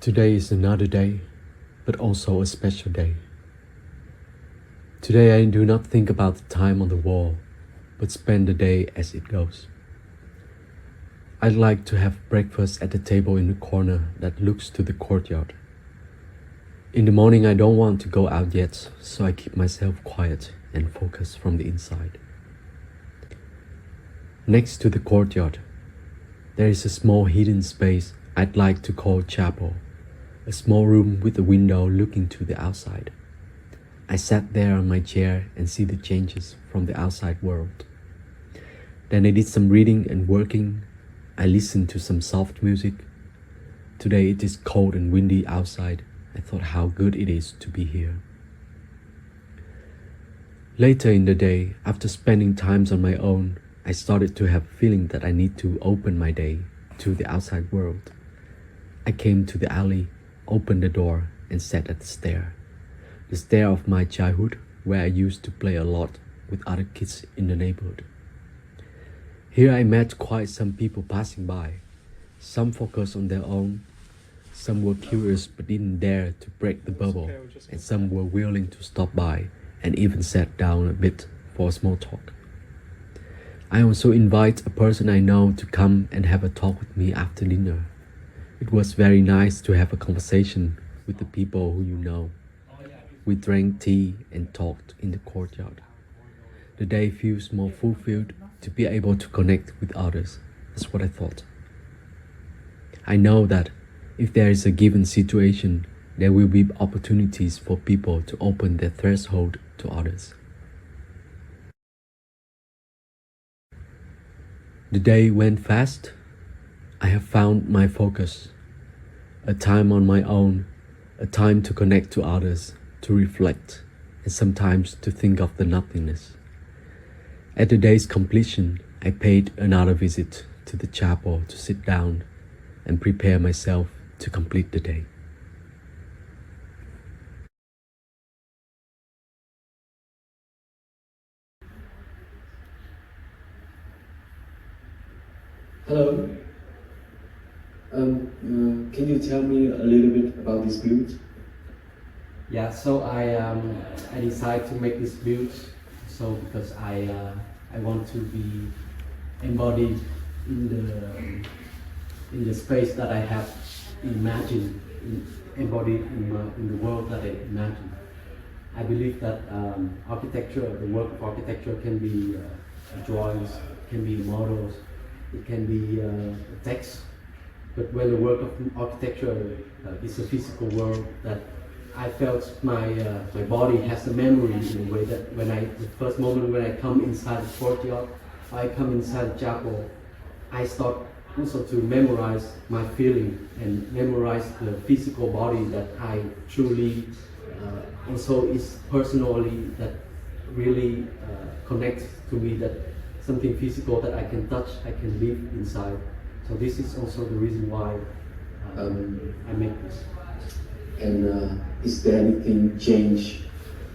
Today is another day, but also a special day. Today I do not think about the time on the wall, but spend the day as it goes. I'd like to have breakfast at the table in the corner that looks to the courtyard. In the morning I don't want to go out yet, so I keep myself quiet and focus from the inside. Next to the courtyard, there is a small hidden space I'd like to call chapel. A small room with a window looking to the outside. I sat there on my chair and see the changes from the outside world. Then I did some reading and working. I listened to some soft music. Today it is cold and windy outside. I thought how good it is to be here. Later in the day, after spending times on my own, I started to have a feeling that I need to open my day to the outside world. I came to the alley, opened the door and sat at the stair of my childhood, where I used to play a lot with other kids in the neighborhood. Here I met quite some people passing by. Some focused on their own, some were curious but didn't dare to break the bubble, and some were willing to stop by and even sat down a bit for a small talk. I also invite a person I know to come and have a talk with me after dinner. It was very nice to have a conversation with the people who you know. We drank tea and talked in the courtyard. The day feels more fulfilled to be able to connect with others. That's what I thought. I know that if there is a given situation, there will be opportunities for people to open their threshold to others. The day went fast. I have found my focus. A time on my own, a time to connect to others, to reflect, and sometimes to think of the nothingness. At the day's completion, I paid another visit to the chapel to sit down and prepare myself to complete the day. Hello. Can you tell me a little bit about this build? Yeah, so I decided to make this build because I want to be embodied in the space that I have imagined, embodied in the world that I imagine. I believe that architecture, the work of architecture, can be drawings, can be models, it can be text. But when the work of architecture is a physical world, that I felt my body has a memory in a way that the first moment when I come inside the courtyard, I come inside the chapel, I start also to memorize my feeling and memorize the physical body that I truly also is personally that really connects to me, that something physical that I can touch, I can live inside. So this is also the reason why I make this. And is there anything changed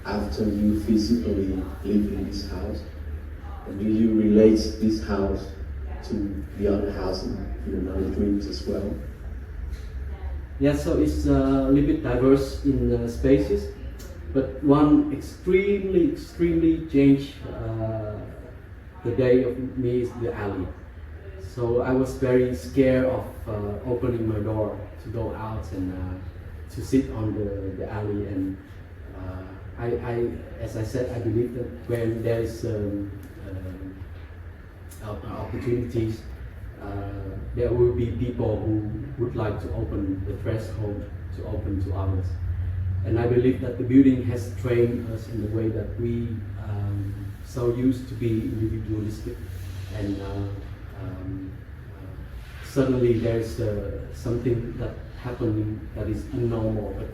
after you physically live in this house? And do you relate this house to the other house in other dreams as well? Yeah, so it's a little bit diverse in spaces, but one extremely changed the day of me is the alley. So I was very scared of opening my door to go out and to sit on the alley, and as I said, I believe that when there is opportunities, there will be people who would like to open the threshold to open to others. And I believe that the building has trained us in the way that we so used to be individualistic, and suddenly there's something that happening that is normal. But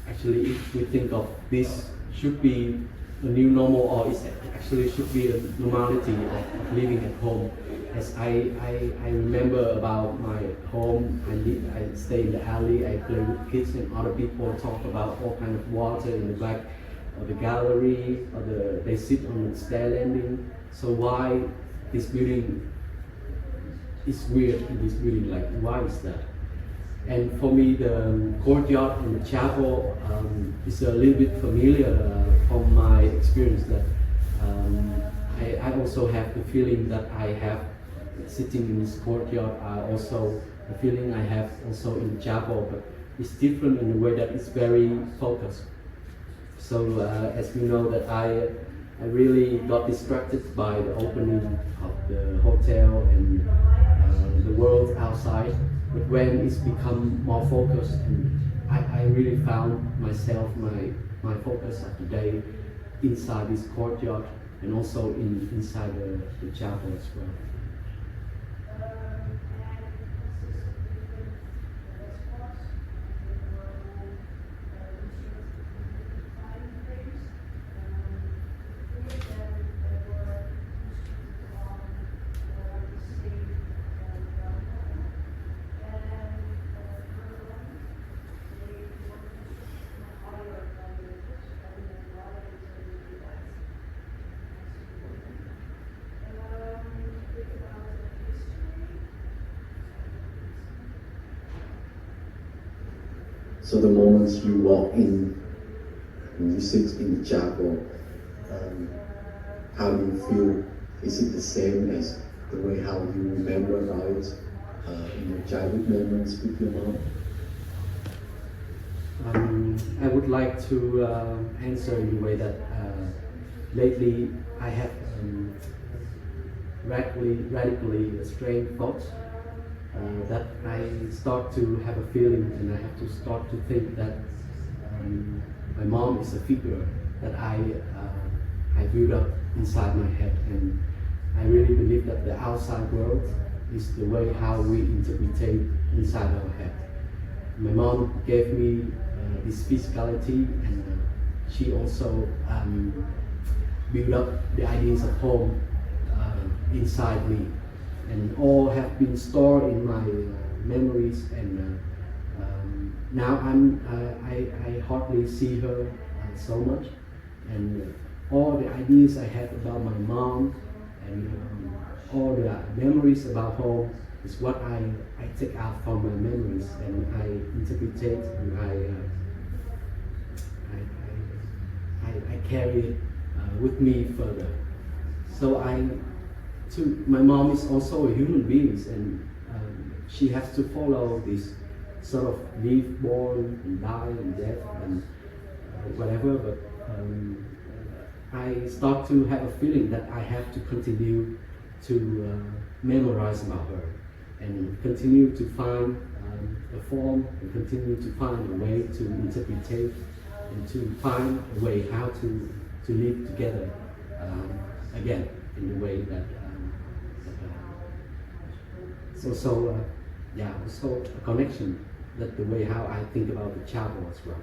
actually, if we think of this should be a new normal, or it actually should be a normality of living at home. As I remember about my home, I stay in the alley, I play with kids, and other people talk about all kind of water in the back of the gallery, or they sit on the stair landing. So why this building is weird in this building? Like, why is that? And for me, the courtyard and the chapel is a little bit familiar from my experience. That I also have the feeling that I have sitting in this courtyard. Also the feeling I have also in the chapel, but it's different in the way that it's very focused. So as we know that I really got distracted by the opening of the hotel and the world outside. But when it's become more focused, and I really found myself, my focus of the day inside this courtyard and also inside the chapel as well. So the moments you walk in and you sit in the chapel, how do you feel? Is it the same as the way how you remember about it in your childhood moments with your mom? I would like to answer in a way that lately I have radically strange thoughts that I start to have a feeling, and I have to start to think that my mom is a figure that I build up inside my head, and I really believe that the outside world is the way how we interpret inside our head. My mom gave me this physicality, and she also built up the ideas of home inside me, and all have been stored in my memories. And now I hardly see her so much, and all the ideas I have about my mom and all the memories about home is what I take out from my memories, and I interpret and I carry it with me further. So my mom is also a human being, and she has to follow this sort of live, born, and die, and death, and whatever. But I start to have a feeling that I have to continue to memorize about her, and continue to find a form, and continue to find a way to interpret, and to find a way how to live together again in the way that so a connection, that the way how I think about the chapel as well.